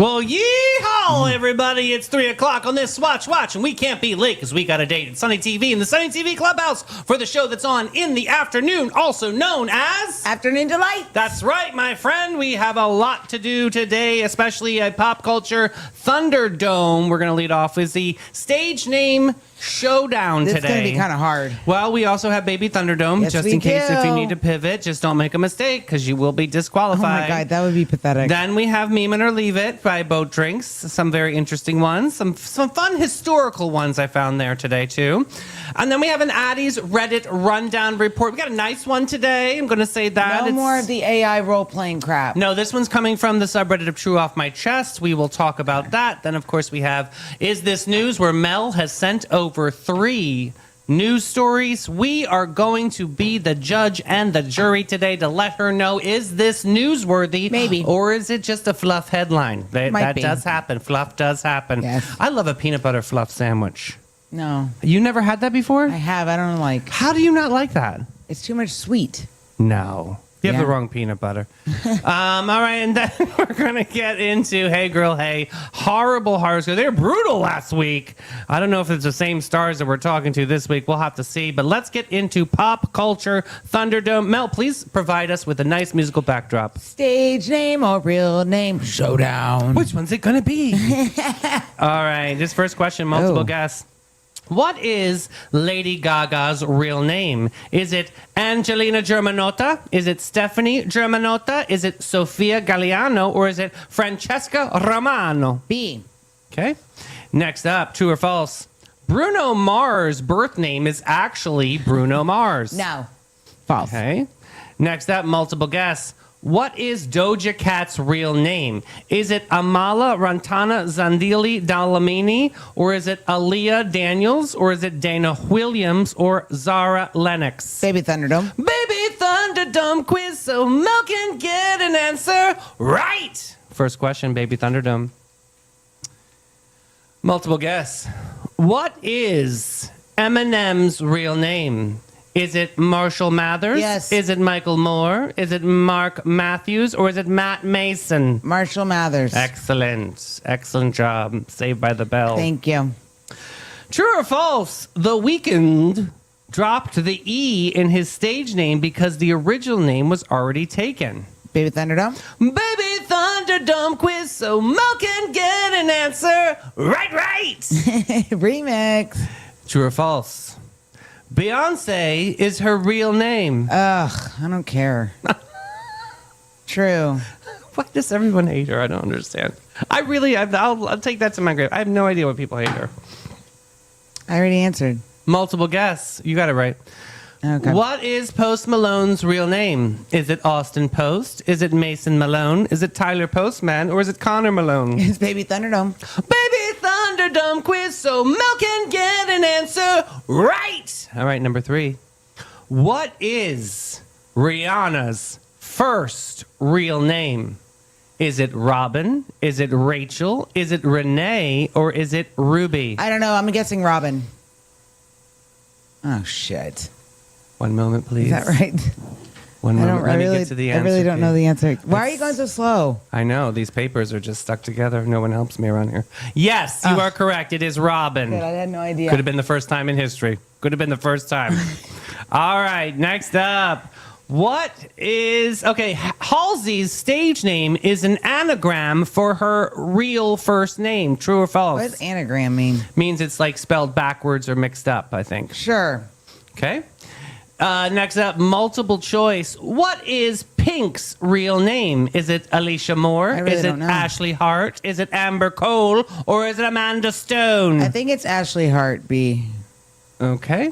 Well, yeehaw, everybody. It's 3 o'clock on this Swatch Watch, and we can't be late because we got a date at Sunny TV in the Sunny TV Clubhouse for the show that's on in the afternoon, also known as... Afternoon Delight. That's right, my friend. We have a lot to do today, especially a pop culture Thunderdome. We're going to lead off with the stage name showdown today. It's going to be kind of hard. Well, we also have Baby Thunderdome, Yes, just we in case do. if you need to pivot. Just don't make a mistake because you will be disqualified. Oh my God, that would be pathetic. Then we have Meme It or Leave It by Boat Drinks. Some very interesting ones. Some fun historical ones I found there today, too. And then we have an Addie's Reddit Rundown Report. We got a nice one today. I'm going to say that. No more of the AI role-playing crap. No, this one's coming from the subreddit of True Off My Chest. We will talk about that. Then, of course, we have Is This News, where Mel has sent over 3 news stories. We are going to be the judge and the jury today to let her know, is this newsworthy? Maybe. Or is it just a fluff headline? That be. does happen. Fluff does happen. Yes. I love a peanut butter fluff sandwich. No, You never had that before? I have. I don't like. How do you not like that? It's too much sweet. No. You have Yeah. the wrong peanut butter. All right, and then we're going to get into Hey Girl, Hey. Horrible horoscope. They were brutal last week. I don't know if it's the same stars that we're talking to this week. We'll have to see. But let's get into pop culture Thunderdome. Mel, please provide us with a nice musical backdrop. Stage name or real name showdown. Which one's it going to be? All right, this first question, multiple Oh. guess. What is Lady Gaga's real name? Is it Angelina Germanotta? Is it Stephanie Germanotta? Is it Sofia Galliano? Or is it Francesca Romano? B. Okay. Next up, true or false? Bruno Mars' birth name is actually Bruno Mars. No. False. Okay. Next up, multiple guess. What is Doja Cat's real name? Is it Amala Rantana Zandili Dalamini? Or is it Aaliyah Daniels? Or is it Dana Williams? Or Zara Lennox? Baby Thunderdome. Baby Thunderdome quiz so Mel can get an answer right. First question, Baby Thunderdome. Multiple guess. What is Eminem's real name? Is it Marshall Mathers? Yes. Is it Michael Moore? Is it Mark Matthews? Or is it Matt Mason? Marshall Mathers. Excellent. Excellent job. Saved by the bell. Thank you. True or false? The Weeknd dropped the E in his stage name because the original name was already taken. Baby Thunderdome. Baby Thunderdome quiz so Mel can get an answer right. Remix. True or false? Beyonce is her real name. Ugh, I don't care. True. Why does everyone hate her? I don't understand. I'll take that to my grave. I have no idea why people hate her. I already answered. Multiple guess. You got it right. Okay. What is Post Malone's real name? Is it Austin Post? Is it Mason Malone? Is it Tyler Postman? Or is it Connor Malone? It's Baby Thunderdome. Baby Thunderdome quiz so Mel can get an answer right. All right, number 3. What is Rihanna's first real name? Is it Robin? Is it Rachel? Is it Renee? Or is it Ruby? I don't know. I'm guessing Robin. Oh, shit. One moment, please. Is that right? One moment. Let me get to the answer. I really don't know Kate. the answer. Why are It's- you going so slow? I know. These papers are just stuck together. No one helps me around here. Yes, you are correct. It is Robin. Good, I had no idea. Could have been the first time in history. Could have been the first time. All right, next up. What is... Okay, Halsey's stage name is an anagram for her real first name. True or false? What does anagram mean? Means it's like spelled backwards or mixed up, I think. Sure. Okay. Next up, multiple choice. What is Pink's real name? Is it Alicia Moore? I really Is it don't know. Ashley Hart? Is it Amber Cole? Or is it Amanda Stone? I think it's Ashley Hart, B. Okay.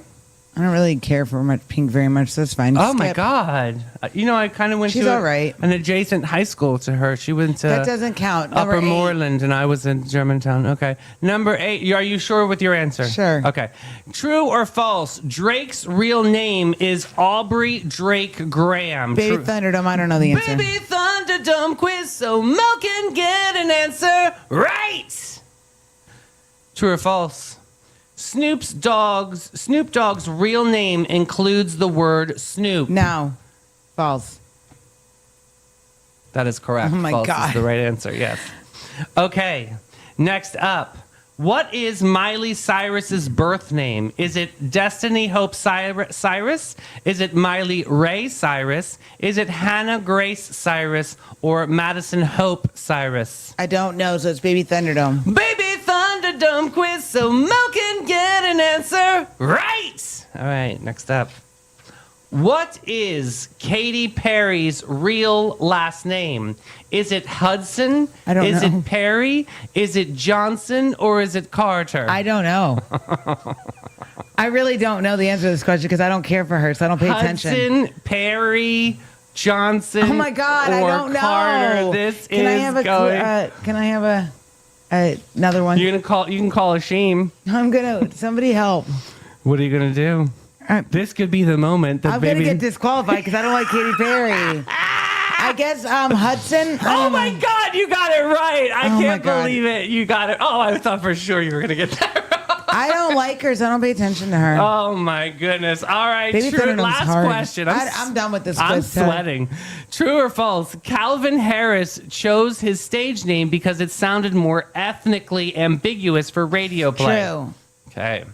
I don't really care for Pink very much, so it's fine. Oh my Skip. God! I kind of went She's to all right. an adjacent high school to her. She went to That doesn't count. Number Upper 8. Moreland, and I was in Germantown. Okay, number 8. Are you sure with your answer? Sure. Okay. True or false? Drake's real name is Aubrey Drake Graham. Baby True- Thunderdome, I don't know the answer. Baby Thunderdome quiz so Mel can get an answer right. True or false? Snoop Dogg's real name includes the word Snoop. No. False. That is correct. Oh my False God. is the right answer. Yes. Okay, next up. What is Miley Cyrus's birth name? Is it Destiny Hope Cyrus? Is it Miley Ray Cyrus? Is it Hannah Grace Cyrus or Madison Hope Cyrus? I don't know, so it's Baby Thunderdome. Baby Thunderdome quiz so Mel can get an answer right. All right, next up. What is Katy Perry's real last name? Is it Hudson? I don't Is know. it Perry? Is it Johnson? Or is it Carter? I don't know. I really don't know the answer to this question because I don't care for her, so I don't pay attention. Hudson, Perry, Johnson. Oh my God, I or don't know. Carter. This Can I is have a going. Can I have another one? You're gonna call. You can call Ashim. I'm gonna. Somebody help. What are you gonna do? This could be the moment that I'm baby. gonna get disqualified because I don't like Katy Perry. I guess Hudson. Oh my God, you got it right! I Oh my can't God. believe it. You got it. Oh, I thought for sure you were gonna get that wrong. I don't like her, so I don't pay attention to her. Oh my goodness! All right, Baby true. Thunderdome's Last hard. question. I'm done with this I'm quiz, Ted. sweating. True or false? Calvin Harris chose his stage name because it sounded more ethnically ambiguous for radio play. True. Okay.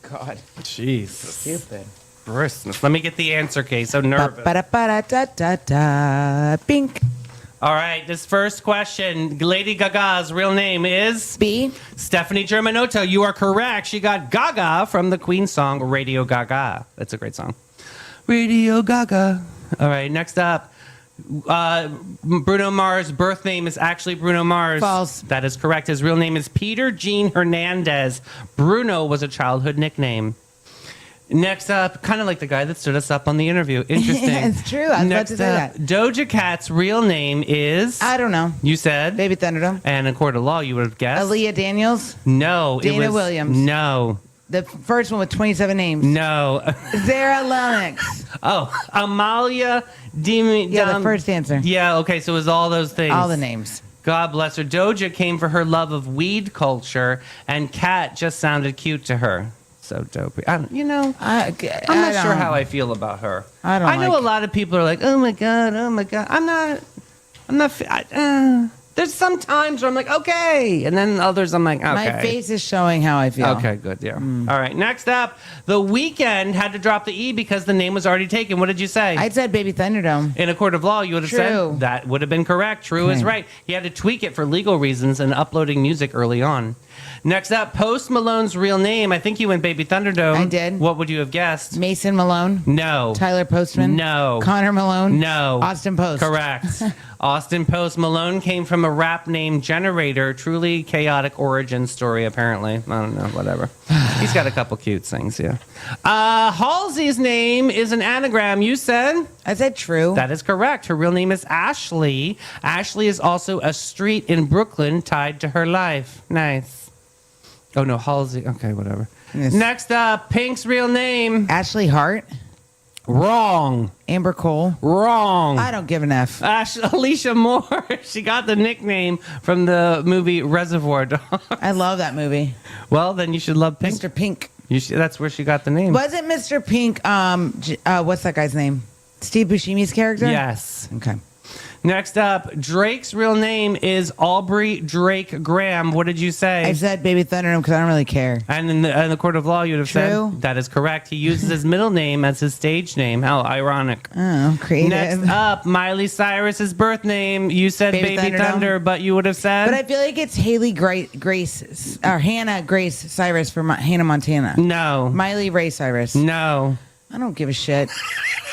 God, Jeez. stupid. Christmas. Let me get the answer, Kay. So nervous. Ba-da-ba-da-da-da-da. Bink. All right, this first question. Lady Gaga's real name is B. Stephanie Germanotto. You are correct. She got Gaga from the Queen song Radio Gaga. That's a great song. Radio Gaga. All right, next up. Bruno Mars' birth name is actually Bruno Mars. False. That is correct. His real name is Peter Gene Hernandez. Bruno was a childhood nickname. Next up, kind of like the guy that stood us up on the interview. Interesting. It's true. I was about to say that. Doja Cat's real name is... I don't know. You said? Baby Thunderdome. And in court of law, you would have guessed. Aaliyah Daniels. No. Dana it was, Williams. No. The first one with 27 names. No. Zara Lennox. Oh, Amalia Demi. Yeah, the first answer. Yeah, okay, so it was all those things. All the names. God bless her. Doja came for her love of weed culture, and Cat just sounded cute to her. So dope. I'm not sure how I feel about her. I don't know like- a lot of people are like, oh my God. I'm not. There's some times where I'm like, okay. And then others I'm like, okay. My face is showing how I feel. Okay, good, yeah. All right, next up, The Weeknd had to drop the E because the name was already taken. What did you say? I said Baby Thunderdome. In a court of law, you would have True. said that would have been correct. True is Okay. right. He had to tweak it for legal reasons and uploading music early on. Next up, Post Malone's real name. I think you went Baby Thunderdome. I did. What would you have guessed? Mason Malone. No. Tyler Postman. No. Connor Malone. No. Austin Post. Correct. Austin Post Malone came from a rap name Generator. Truly chaotic origin story, apparently. I don't know, whatever. He's got a couple cute things, yeah. Halsey's name is an anagram. You said? I said true. That is correct. Her real name is Ashley. Ashley is also a street in Brooklyn tied to her life. Nice. Oh, no, Halsey. Okay, whatever. Yes. Next up, Pink's real name. Ashley Hart. Wrong. Amber Cole. Wrong. I don't give an F. Alicia Moore. She got the nickname from the movie Reservoir Dogs. I love that movie. Well, then you should love Pink. Mr. Pink. That's where she got the name. Wasn't Mr. Pink, what's that guy's name? Steve Buscemi's character? Yes. Okay. Next up, Drake's real name is Aubrey Drake Graham. What did you say? I said Baby Thunderdome because I don't really care. And in the court of law, you'd have True. said that is correct. He uses his middle name as his stage name. How ironic. Oh, creative. Next up, Miley Cyrus's birth name. You said Baby, Baby Thunder, but you would have said. But I feel like it's Haley Grace or Hannah Grace Cyrus for Hannah Montana. no. Miley Ray Cyrus. No. I don't give a shit.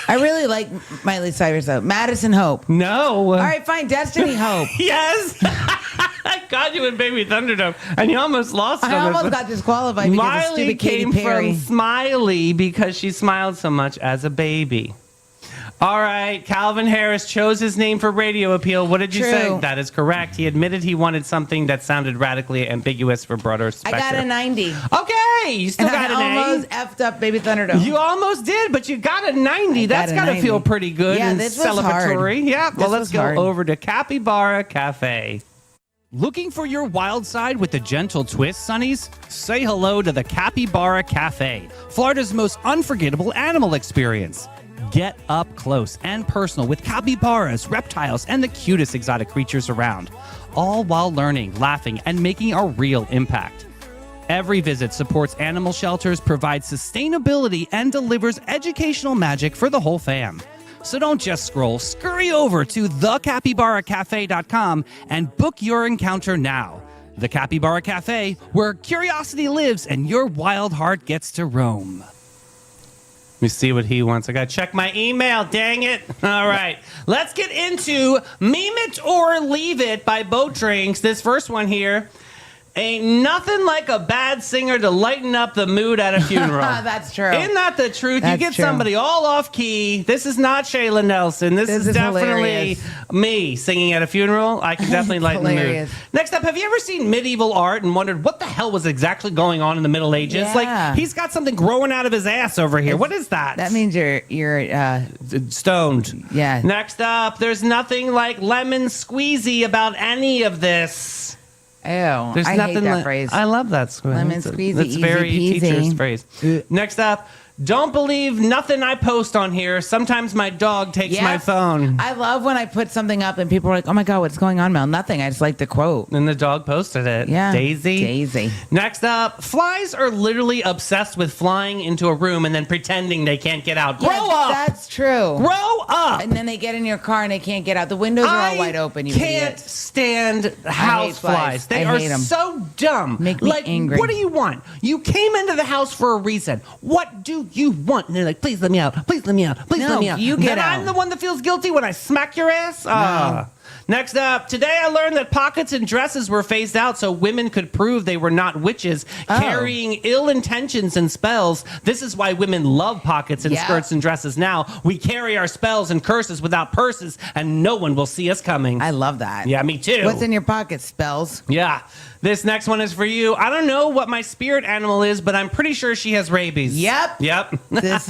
I really like Miley Cyrus though. Madison Hope. No. All right, fine. Destiny Hope. Yes. I got you in Baby Thunderdome, and you almost lost. I on almost this. got disqualified because of Miley stupid Katy came Perry. from Smiley because she smiled so much as a baby. All right, Calvin Harris chose his name for radio appeal. What did you True. say? That is correct. He admitted he wanted something that sounded radically ambiguous for broader I spectrum. got a 90. Okay, you still And got I an almost effed up Baby Thunderdome. You almost did, but you got a 90. I That's got a got to 90. feel pretty good Yeah, and this was hard. celebratory. Yeah, well, This let's was go hard. over to Capybara Cafe. Looking for your wild side with a gentle twist, Sonnies? Say hello to the Capybara Cafe, Florida's most unforgettable animal experience. Get up close and personal with capybaras, reptiles, and the cutest exotic creatures around, all while learning, laughing, and making a real impact. Every visit supports animal shelters, provides sustainability, and delivers educational magic for the whole fam. So don't just scroll, scurry over to thecapybaracafe.com and book your encounter now. The Capybara Cafe, where curiosity lives and your wild heart gets to roam. Let me see what he wants. I got to check my email. Dang it. All right. Let's get into Meme It or Leave It by Boat Drinks. This first one here. Ain't nothing like a bad singer to lighten up the mood at a funeral. That's true. Isn't that the truth? That's you get true. somebody all off key. This is not Shayla Nelson. This is definitely hilarious. me singing at a funeral. I can definitely lighten the mood. Hilarious. Next up, have you ever seen medieval art and wondered what the hell was exactly going on in the Middle Ages? Yeah. Like, he's got something growing out of his ass over here. What is that? That means you're Stoned. Yeah. Next up, there's nothing like lemon squeezy about any of this. ew. There's I nothing hate that like- phrase. I love that squeeze. Lemon squeezy, That's easy very peasy. teacher's phrase. Next up, don't believe nothing I post on here. Sometimes my dog takes my Yep. phone. I love when I put something up and people are like, "Oh my god, what's going on, Mel?" Nothing. I just like the quote. And the dog posted it. Yeah. Daisy. Next up, flies are literally obsessed with flying into a room and then pretending they can't get out. Grow up! That's true. Grow up! And then they get in your car and they can't get out. The windows are all wide open. You can't idiot. stand house flies. flies. They I are hate 'em. so dumb. Make me like, angry. what do you want? You came into the house for a reason. What do you want? And they're like, please let me out. Please let me out. Please No, let me out. you get then out. I'm the one that feels guilty when I smack your ass? Next up, today I learned that pockets and dresses were phased out so women could prove they were not witches carrying ill intentions and spells. This is why women love pockets and Yeah. skirts and dresses now. We carry our spells and curses without purses, and no one will see us coming. I love that. Yeah, me too. What's in your pocket? Spells. Yeah. This next one is for you. I don't know what my spirit animal is, but I'm pretty sure she has rabies. Yep. Yep. This.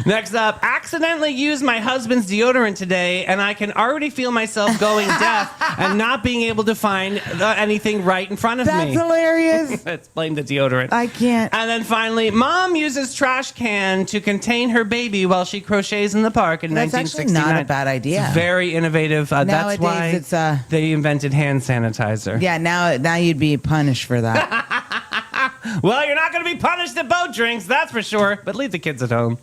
Next up, accidentally used my husband's deodorant today, and I can already feel myself going deaf and not being able to find anything right in front of That's me. hilarious. Let's blame the deodorant. I can't. And then finally, mom uses trash can to contain her baby while she crochets in the park in That's actually 1969. not a bad idea. It's very innovative. That's Nowadays, why it's, they invented hand sanitizer. Yeah, now you'd be punished for that. Well, you're not going to be punished at boat drinks, that's for sure. But leave the kids at home.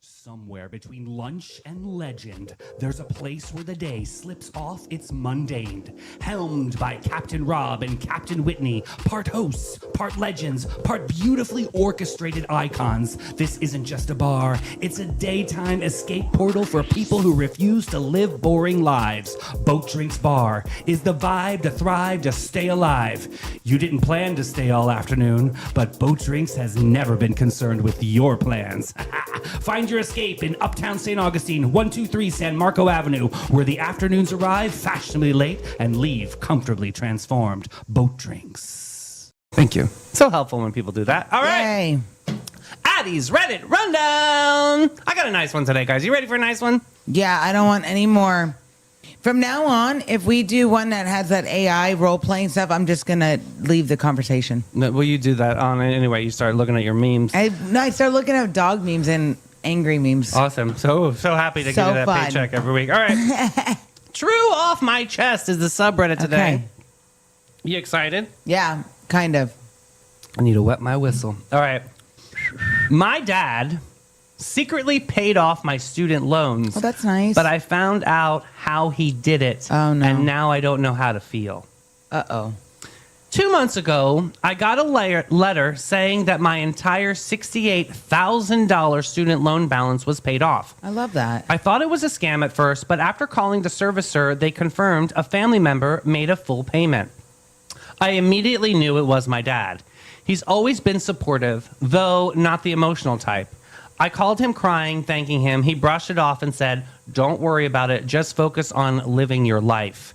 Somewhere between lunch and legend, there's a place where the day slips off its mundane. Helmed by Captain Rob and Captain Whitney, part hosts, part legends, part beautifully orchestrated icons. This isn't just a bar, it's a daytime escape portal for people who refuse to live boring lives. Boat Drinks Bar is the vibe to thrive, to stay alive. You didn't plan to stay all afternoon, but Boat Drinks has never been concerned with your plans. Find your escape in Uptown St. Augustine, 123 San Marco Avenue, where the afternoons arrive fashionably late and leave comfortably transformed. Boat Drinks. Thank you. So helpful when people do that. All right. Yay. Addie's Reddit Rundown. I got a nice one today, guys. You ready for a nice one? Yeah, I don't want any more. From now on, if we do one that has that AI role playing stuff, I'm just gonna leave the conversation. No, well, you do that on anyway. You start looking at your memes. I start looking at dog memes and angry memes. Awesome. So happy to So give you that fun. paycheck every week. All right. True Off My Chest is the subreddit today. Okay. You excited? Yeah, kind of. I need to wet my whistle. All right. My dad secretly paid off my student loans. Oh, that's nice. But I found out how he did it. Oh, no. And now I don't know how to feel. Uh-oh. 2 months ago, I got a letter saying that my entire $68,000 student loan balance was paid off. I love that. I thought it was a scam at first, but after calling the servicer, they confirmed a family member made a full payment. I immediately knew it was my dad. He's always been supportive, though not the emotional type. I called him crying, thanking him. He brushed it off and said, "Don't worry about it. Just focus on living your life."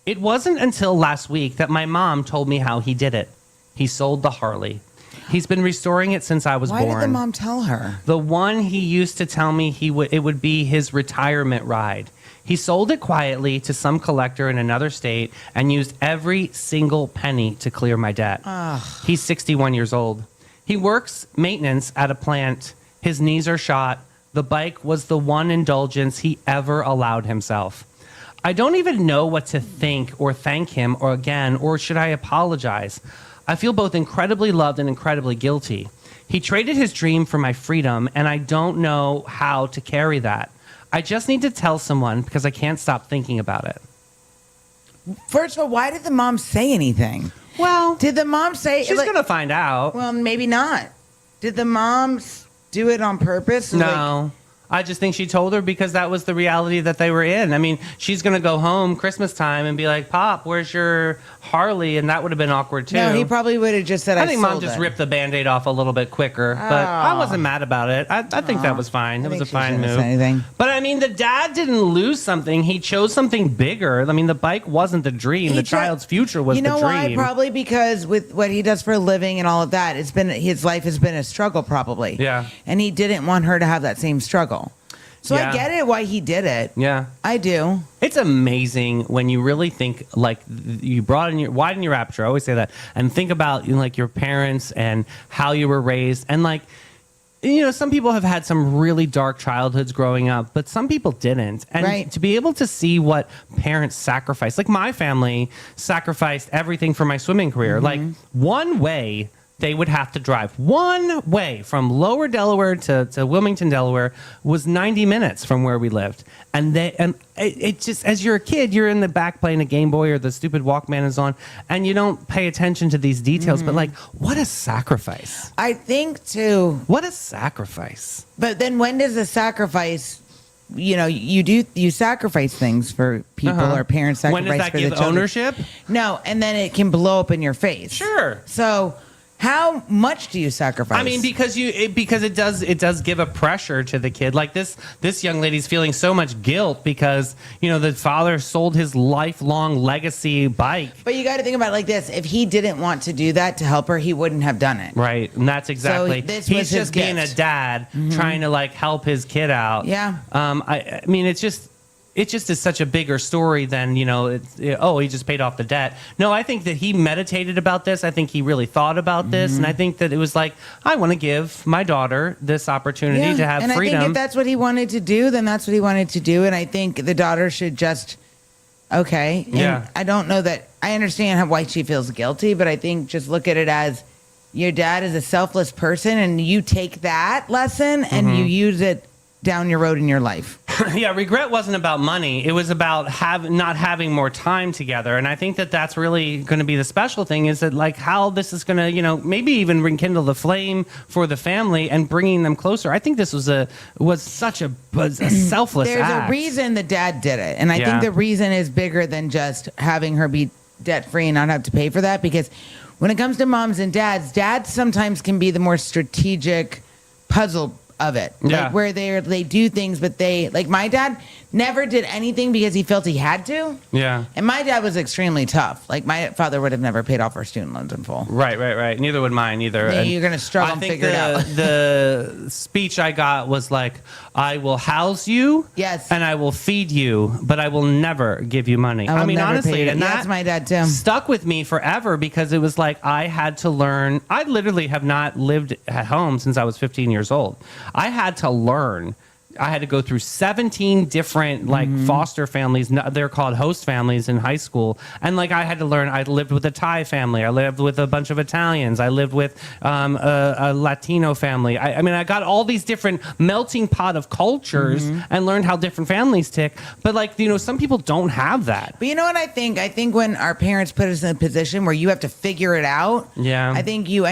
It wasn't until last week that my mom told me how he did it. He sold the Harley. He's been restoring it since I was Why born. did the mom tell her? The one he used to tell me it would be his retirement ride. He sold it quietly to some collector in another state and used every single penny to clear my debt. He's 61 years old. He works maintenance at a plant. His knees are shot, The bike was the one indulgence he ever allowed himself. I don't even know what to think or thank him or again, or should I apologize? I feel both incredibly loved and incredibly guilty. He traded his dream for my freedom, and I don't know how to carry that. I just need to tell someone because I can't stop thinking about it. First of all, why did the mom say anything? Well, Did the mom say she's going to find out. Well, maybe not. Did the mom do it on purpose? No. I just think she told her because that was the reality that they were in. I mean, she's going to go home Christmas time and be like, Pop, where's your Harley? And that would have been awkward, too. No, he probably would have just said, I think Mom sold just it. ripped the Band-Aid off a little bit quicker. But I wasn't mad about it. I think that was fine. It was a think she fine shouldn't have move. said anything. But, I mean, the dad didn't lose something. He chose something bigger. I mean, the bike wasn't the dream. He The tried- child's future was You know the why? dream. Probably because with what he does for a living and all of that, his life has been a struggle, probably. Yeah. And he didn't want her to have that same struggle. So Yeah. I get it why he did it. Yeah. I do. It's amazing when you really think like you widen your aperture. I always say that, and think about like your parents and how you were raised, and like some people have had some really dark childhoods growing up, but some people didn't. And Right. to be able to see what parents sacrificed, like my family sacrificed everything for my swimming career. Like one way. They would have to drive one way from Lower Delaware to Wilmington, Delaware, was 90 minutes from where we lived. And it just, as you're a kid, you're in the back playing a Game Boy or the stupid Walkman is on, and you don't pay attention to these details. But like, what a sacrifice! I think too. What a sacrifice! But then when does the sacrifice? You sacrifice things for people or parents sacrifice When does that for the give children. ownership? No, and then it can blow up in your face. Sure. So how much do you sacrifice? I mean, because it does give a pressure to the kid. Like this young lady's feeling so much guilt because the father sold his lifelong legacy bike. But you got to think about it like this: if he didn't want to do that to help her, he wouldn't have done it. Right, and that's exactly. this He's was his just being a gift. dad trying to like help his kid out. Yeah. I mean, it just is such a bigger story than he just paid off the debt. No, I think that he meditated about this. I think he really thought about this, and I think that it was like, I want to give my daughter this opportunity to have and freedom. I think if that's what he wanted to do, then that's what he wanted to do. And I think the daughter should just, okay. And Yeah. I don't know that I understand why she feels guilty, but I think just look at it as your dad is a selfless person, and you take that lesson and you use it down your road in your life. Yeah, regret wasn't about money. It was about not having more time together. And I think that that's really going to be the special thing, is that like how this is going to, maybe even rekindle the flame for the family and bringing them closer. I think this was such a selfless There's act. a reason the dad did it. And I Yeah. think the reason is bigger than just having her be debt free and not have to pay for that. Because when it comes to moms and dads sometimes can be the more strategic puzzle of it. Yeah. Like where they do things, but like my dad never did anything because he felt he had to. Yeah. And my dad was extremely tough. Like my father would have never paid off our student loans in full. Right. Neither would mine either. Yeah, And you're gonna struggle I and think figure it out. the speech I got was like, I will house you, Yes. and I will feed you, but I will never give you money. I will mean, never honestly, pay you. and Yeah, that that's my dad, too. stuck with me forever because it was like I had to learn. I literally have not lived at home since I was 15 years old. I had to learn. I had to go through 17 different like foster families. They're called host families in high school. And like I had to learn, I lived with a Thai family. I lived with a bunch of Italians. I lived with a Latino family. I mean, I got all these different melting pot of cultures and learned how different families tick. But like, some people don't have that. But you know what I think? I think when our parents put us in a position where you have to figure it out, Yeah. I think we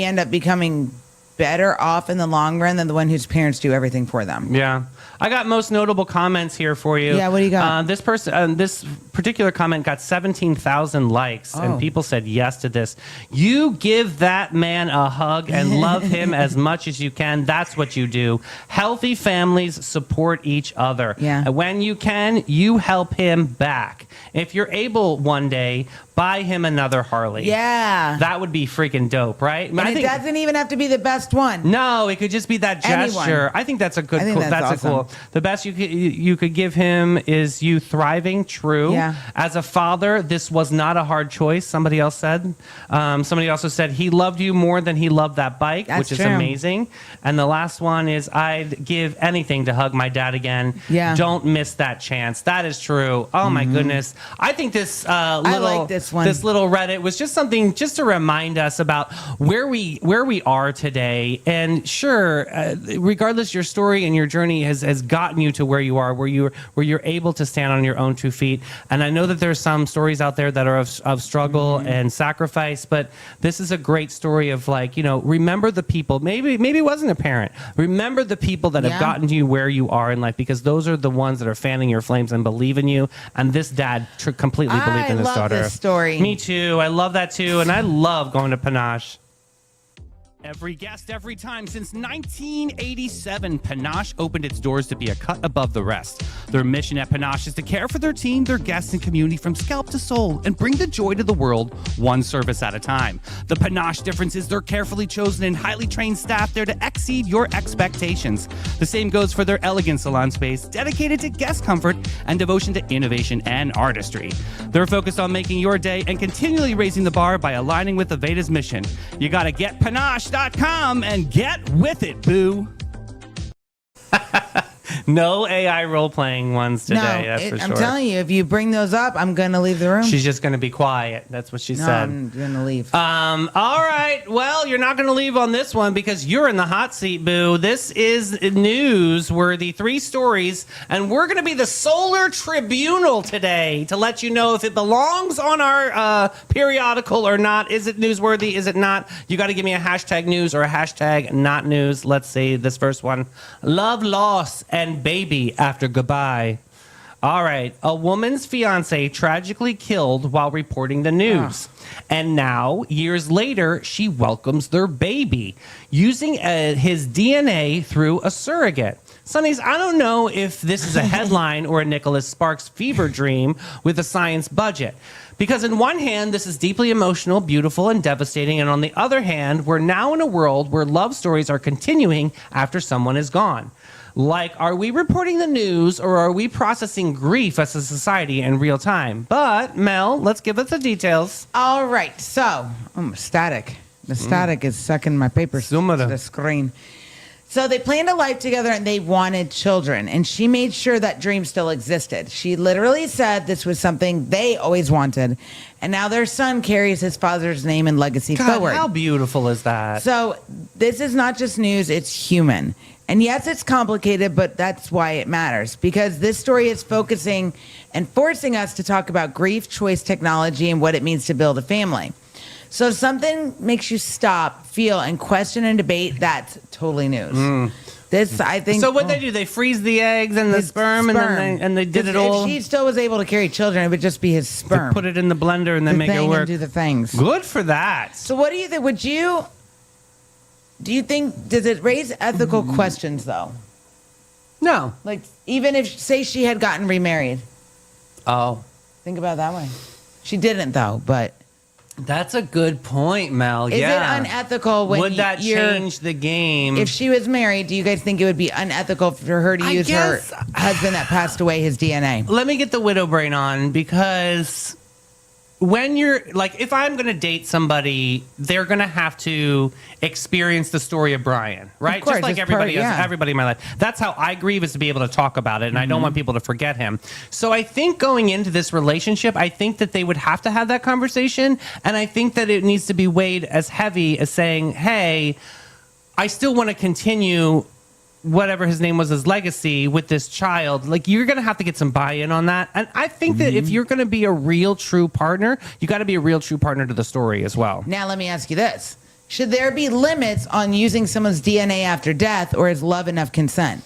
end up becoming better off in the long run than the one whose parents do everything for them. Yeah. I got most notable comments here for you. Yeah, what do you got? This particular comment got 17,000 likes, Oh. and people said yes to this. You give that man a hug and love him as much as you can. That's what you do. Healthy families support each other. Yeah. And when you can, you help him back. If you're able one day, buy him another Harley. Yeah. That would be freaking dope, right? And it doesn't even have to be the best one. No, it could just be that Anyone. gesture. I think that's a good. I think Cool, that's a cool. awesome. The best you could give him is you thriving. True. Yeah. As a father, this was not a hard choice. Somebody else said. Somebody also said he loved you more than he loved that bike, That's which is true. amazing. And the last one is I'd give anything to hug my dad again. Yeah. Don't miss that chance. That is true. Oh my goodness. I think this like this one. This little Reddit was just something just to remind us about where we are today. And sure, regardless, your story and your journey has gotten you to where you are, where you're able to stand on your own 2 feet. And I know that there's some stories out there that are of struggle and sacrifice, but this is a great story of, like, remember the people. Maybe it wasn't a parent. Remember the people that have gotten you where you are in life, because those are the ones that are fanning your flames and believe in you. And this dad completely believed in his love daughter. this story. Me too. I love that too, and I love going to Panache. Every guest, every time. Since 1987, Panache opened its doors to be a cut above the rest. Their mission at Panache is to care for their team, their guests, and community from scalp to soul and bring the joy to the world one service at a time. The Panache difference is their carefully chosen and highly trained staff there to exceed your expectations. The same goes for their elegant salon space, dedicated to guest comfort and devotion to innovation and artistry. They're focused on making your day and continually raising the bar by aligning with Aveda's mission. You gotta get Panache.com and get with it, boo. No AI role-playing ones today, that's for sure. I'm telling you, if you bring those up, I'm going to leave the room. She's just going to be quiet. That's what she no, said. I'm going to leave. All right. Well, you're not going to leave on this one because you're in the hot seat, boo. This is newsworthy 3 stories, and we're going to be the Solar Tribunal today to let you know if it belongs on our periodical or not. Is it newsworthy? Is it not? You got to give me a hashtag news or a hashtag not news. Let's see this first one. Love, loss, and baby after goodbye. All right. A woman's fiance tragically killed while reporting the news. And now, years later, she welcomes their baby using his DNA through a surrogate. Sonnies, I don't know if this is a headline or a Nicholas Sparks fever dream with a science budget. Because on one hand, this is deeply emotional, beautiful, and devastating. And on the other hand, we're now in a world where love stories are continuing after someone is gone. Like, are we reporting the news or are we processing grief as a society in real time? But, Mel, let's give us the details. All right. So, static. The static is sucking my papers to Sumara. the screen. So they planned a life together and they wanted children. And she made sure that dream still existed. She literally said this was something they always wanted. And now their son carries his father's name and legacy God, forward. how beautiful is that? So this is not just news, it's human. And yes, it's complicated, but that's why it matters. Because this story is focusing and forcing us to talk about grief, choice, technology, and what it means to build a family. So if something makes you stop, feel, and question and debate, that's totally news. This, I think. So what they do? They freeze the eggs and the his sperm, and they did it all. If she still was able to carry children, it would just be his They sperm. put it in the blender and then the make it thing work. and do the things. Good for that. So what do you think? Do you think, does it raise ethical questions though? No. Like, even if, say she had gotten remarried. Oh, Think about it that way. She didn't though, but that's a good point, Mel. is yeah. it unethical when Would that you're, change the game? if she was married, do you guys think it would be unethical for her to I use guess- her husband that passed away, his DNA? Let me get the widow brain on, because when you're like, if I'm going to date somebody, they're going to have to experience the story of Brian, right? course, Just like it's everybody part- else, yeah. everybody in my life. That's how I grieve, is to be able to talk about it, and I Mm-hmm. don't want people to forget him. So I think going into this relationship, I think that they would have to have that conversation, and I think that it needs to be weighed as heavy as saying, hey, I still want to continue whatever his name was, his legacy with this child. Like, you're going to have to get some buy-in on that. And I think that if you're going to be a real true partner, you got to be a real true partner to the story as well. Now let me ask you this. Should there be limits on using someone's DNA after death, or is love enough consent?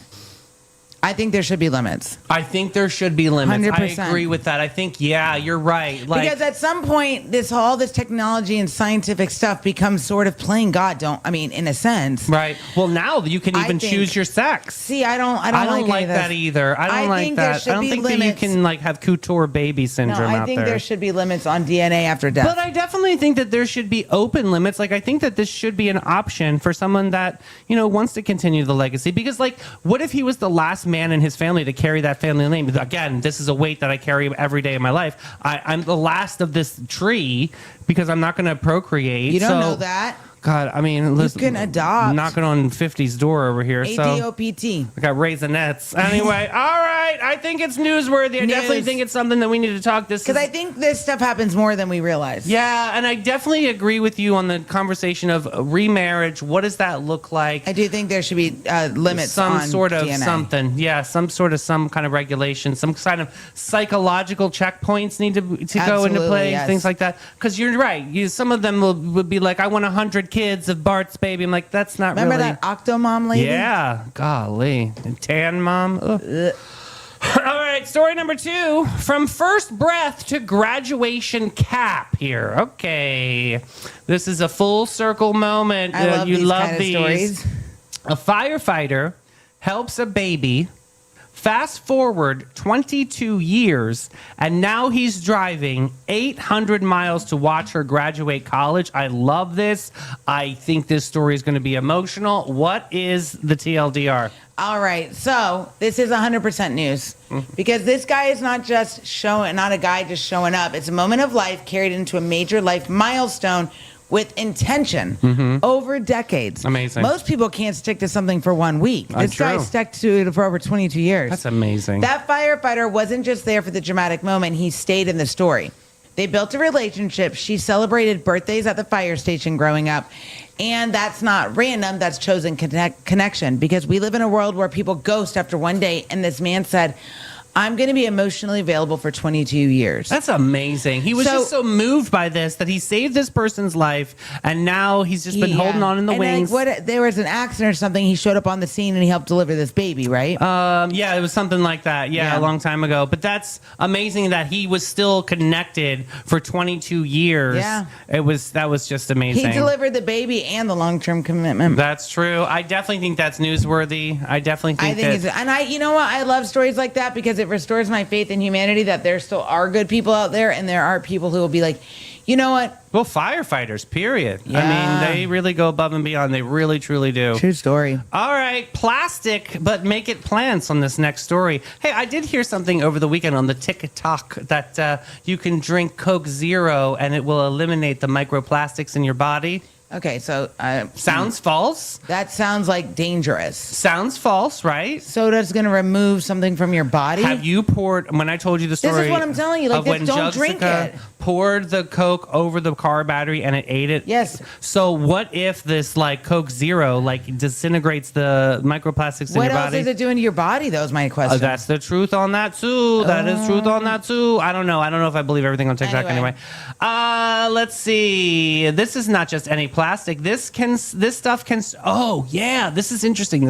I think there should be limits. I think there should be limits. 100%. I agree with that. I think, yeah, you're right. Like, Because at some point, all this technology and scientific stuff becomes sort of playing God. In a sense. right. Well, now you can I even think- choose your sex. See, I don't I don't like like any of that this. either. I don't like think there that. should I don't be think that you limits. can like have couture baby No, syndrome I out think there. there should be limits on DNA after death. But I definitely think that there should be open limits. Like, I think that this should be an option for someone that, wants to continue the legacy. Because, like, what if he was the last man in his family to carry that family name? Again, this is a weight that I carry every day of my life. I'm the last of this tree because I'm not going to procreate. You don't So- know that. God, I mean, listen, can adopt. Knocking on 50's door over here. So ADOPT. I got raisinets. Anyway, all right. I think it's newsworthy. I definitely News. think it's something that we need to talk. Because I think this stuff happens more than we realize. Yeah, and I definitely agree with you on the conversation of remarriage. What does that look like? I do think there should be limits Some on sort of DNA. something. Yeah, some kind of regulation. Some kind of psychological checkpoints need to go into Absolutely, play. yes. Things like that. Because you're right. Some of them would be like, I want 100 kids of Bart's baby. I'm like, that's not Remember really. that Octomom lady? Yeah, golly. Tan mom. Ugh. All right, story number 2. From first breath to graduation cap here. Okay. This is a full circle moment. I love you these love kind of these. stories. A firefighter helps a baby. Fast forward 22 years, and now he's driving 800 miles to watch her graduate college. I love this. I think this story is going to be emotional. What is the TLDR? All right, so this is 100% news because this guy is not a guy just showing up. It's a moment of life carried into a major life milestone with intention over decades. Amazing. Most people can't stick to something for 1 week. This guy true. stuck to it for over 22 years. That's amazing. That firefighter wasn't just there for the dramatic moment, he stayed in the story. They built a relationship. She celebrated birthdays at the fire station growing up. And that's not random, that's chosen connection because we live in a world where people ghost after one day. And this man said, I'm going to be emotionally available for 22 years. That's amazing. He was just so moved by this that he saved this person's life, and now he's just been holding on in the wings. There was an accident or something. He showed up on the scene and he helped deliver this baby, right? Yeah, it was something like that. Yeah, a long time ago. But that's amazing that he was still connected for 22 years. Yeah. That was just amazing. He delivered the baby and the long-term commitment. That's true. I definitely think that's newsworthy. I definitely think you know what? I love stories like that because it restores my faith in humanity that there still are good people out there and there are people who will be like, you know what? Well, firefighters, period. Yeah. I mean, they really go above and beyond. They really, truly do. True story. All right, plastic, but make it plants on this next story. Hey, I did hear something over the weekend on the TikTok that you can drink Coke Zero and it will eliminate the microplastics in your body. Okay, so Sounds false. that sounds like dangerous. Sounds false, right? Soda's going to remove something from your body. Have you poured, when I told you the story? This is what I'm telling you, like, of this, when don't drink Jessica it. poured the Coke over the car battery and it ate it? Yes. So what if this, like, Coke Zero, like, disintegrates the microplastics in What your else body? is it doing to your body, though, is my question. That's the truth on that too. That is truth on that too. I don't know. I don't know if I believe everything on TikTok anyway. Let's see. This is not just any plastic. This stuff can. Oh yeah, this is interesting.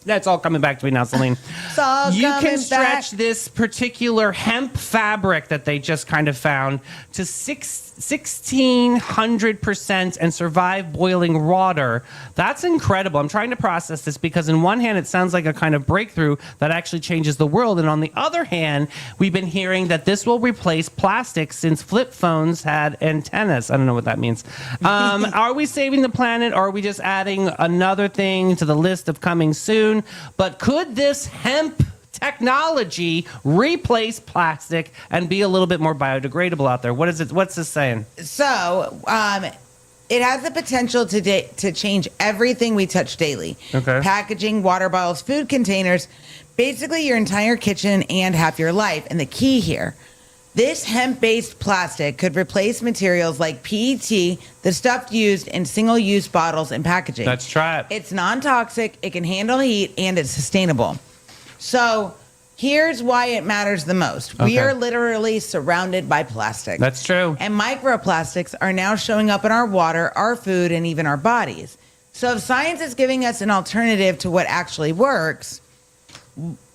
That's all coming back to me now, Celine. It's all You can coming stretch back. this particular hemp fabric that they just kind of found to 1,600% and survive boiling water. That's incredible. I'm trying to process this because on one hand, it sounds like a kind of breakthrough that actually changes the world. And on the other hand, we've been hearing that this will replace plastic since flip phones had antennas. I don't know what that means. Are we saving the planet or are we just adding another thing to the list of coming soon? But could this hemp technology replace plastic and be a little bit more biodegradable out there? What is it? What's this saying? So, it has the potential to change everything we touch daily. Okay. Packaging, water bottles, food containers, basically your entire kitchen and half your life. And the key here, this hemp-based plastic could replace materials like PET, the stuff used in single-use bottles and packaging. Let's try it. It's non-toxic, it can handle heat, and it's sustainable. So here's why it matters the most. We Okay. are literally surrounded by plastic. That's true. And microplastics are now showing up in our water, our food, and even our bodies. So if science is giving us an alternative to what actually works,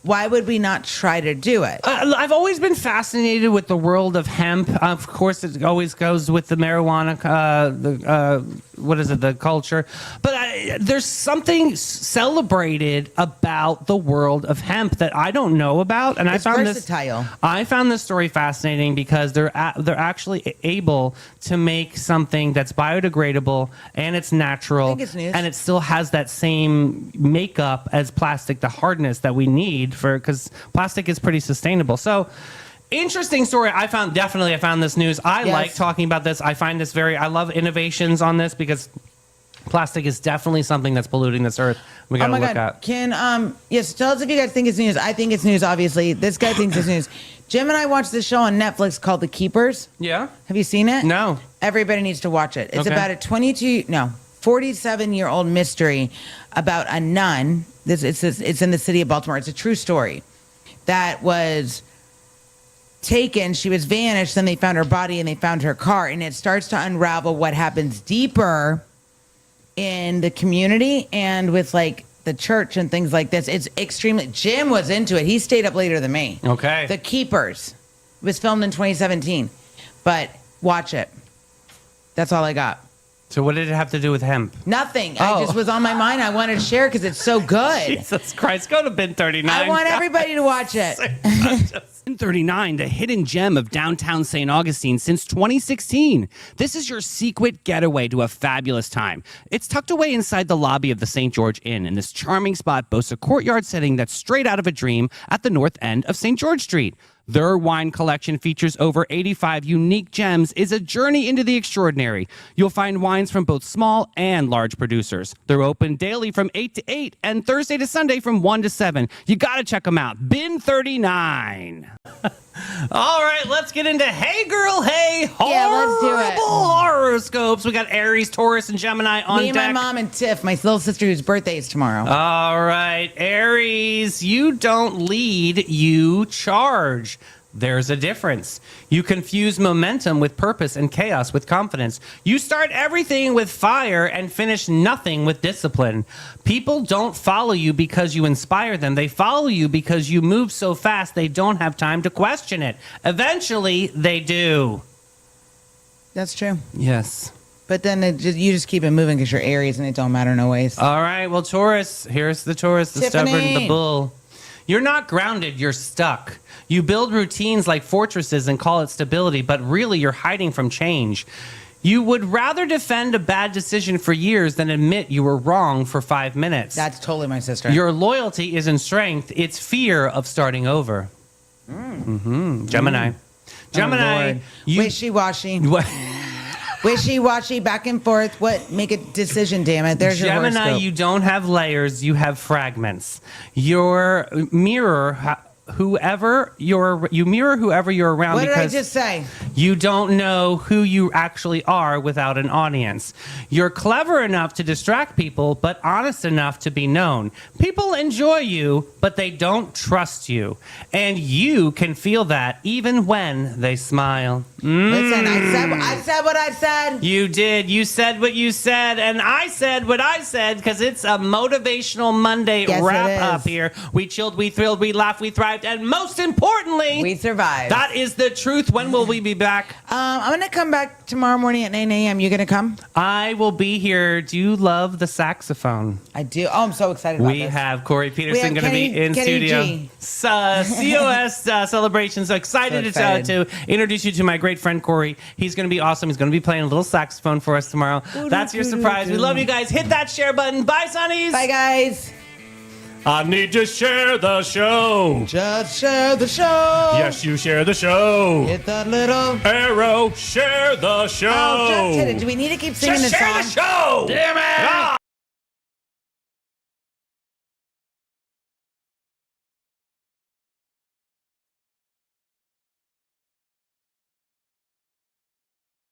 why would we not try to do it? I've always been fascinated with the world of hemp. Of course, it always goes with the marijuana, the culture. But there's something celebrated about the world of hemp that I don't know about, and It's I versatile. I found this story fascinating because they're actually able to make something that's biodegradable and it's natural, I think it's news. and it still has that same makeup as plastic, the hardness that we need because plastic is pretty sustainable. So interesting story. I found this news. I Yes. like talking about this. I find this I love innovations on this because plastic is definitely something that's polluting this earth. We got to look at. Can yes, tell us if you guys think it's news. I think it's news, obviously. This guy thinks it's news. Jim and I watched this show on Netflix called The Keepers. Yeah. Have you seen it? No. Everybody needs to watch it. It's Okay. about a 47-year-old mystery about a nun. It's in the city of Baltimore. It's a true story that was taken. She was vanished. Then they found her body and they found her car. And it starts to unravel what happens deeper in the community and with like the church and things like this. It's extremely. Jim was into it. He stayed up later than me. Okay. The Keepers. It was filmed in 2017. But watch it. That's all I got. So what did it have to do with hemp? Nothing. Oh. I just was on my mind. I wanted to share because it's so good. Jesus Christ. Go to bin 39. I want everybody to watch it. 39, the hidden gem of downtown St. Augustine since 2016. This is your secret getaway to a fabulous time. It's tucked away inside the lobby of the St. George Inn, and this charming spot boasts a courtyard setting that's straight out of a dream at the north end of St. George Street. Their wine collection features over 85 unique gems, is a journey into the extraordinary. You'll find wines from both small and large producers. They're open daily from 8 to 8 and Thursday to Sunday from 1 to 7. You got to check them out. Bin 39. All right, let's get into Hey Girl, Hey Yeah, let's do it. horoscopes. We got Aries, Taurus, and Gemini on Me and deck. my mom and Tiff, my little sister whose birthday is tomorrow. All right, Aries, you don't lead, you charge. There's a difference. You confuse momentum with purpose and chaos with confidence. You start everything with fire and finish nothing with discipline. People don't follow you because you inspire them. They follow you because you move so fast they don't have time to question it. Eventually, they do. That's true. Yes. But then you just keep it moving because you're Aries and it don't matter no ways. All right, well, Taurus, here's the Taurus, the stubborn, Tiffany. the bull. You're not grounded, you're stuck. You build routines like fortresses and call it stability, but really you're hiding from change. You would rather defend a bad decision for years than admit you were wrong for 5 minutes. That's totally my sister. Your loyalty isn't strength, it's fear of starting over. Gemini. Gemini, Lord. you... Wishy-washy. What? Wishy-washy, back and forth. What? Make a decision, damn it. There's your Gemini, horoscope. you don't have layers, you have fragments. Your mirror you mirror whoever you're around What did I because just say? you don't know who you actually are without an audience. You're clever enough to distract people, but honest enough to be known. People enjoy you, but they don't trust you. And you can feel that even when they smile. Listen, I said what I said. You did. You said what you said, and I said what I said because it's a motivational Monday Yes, it wrap is. up here. We chilled, we thrilled, we laughed, we thrived, and most importantly, We survived. that is the truth. When will we be back? I'm going to come back tomorrow morning at 9 a.m. You going to come? I will be here. Do you love the saxophone? I do. Oh, I'm so excited about We this. have Corey Peterson have going to be Kenny- in Kenny studio. G. COS celebrations. So excited, So excited. to introduce you to my great friend Corey. He's going to be awesome. He's going to be playing a little saxophone for us tomorrow. That's your surprise. We love you guys. Hit that share button. Bye, Sonnies. Bye, guys. I need to share the show. Just share the show. Yes, you share the show. Hit that little. Arrow, share the show. Oh, just hit it. Do we need to keep singing Just this share song? the show. Damn it.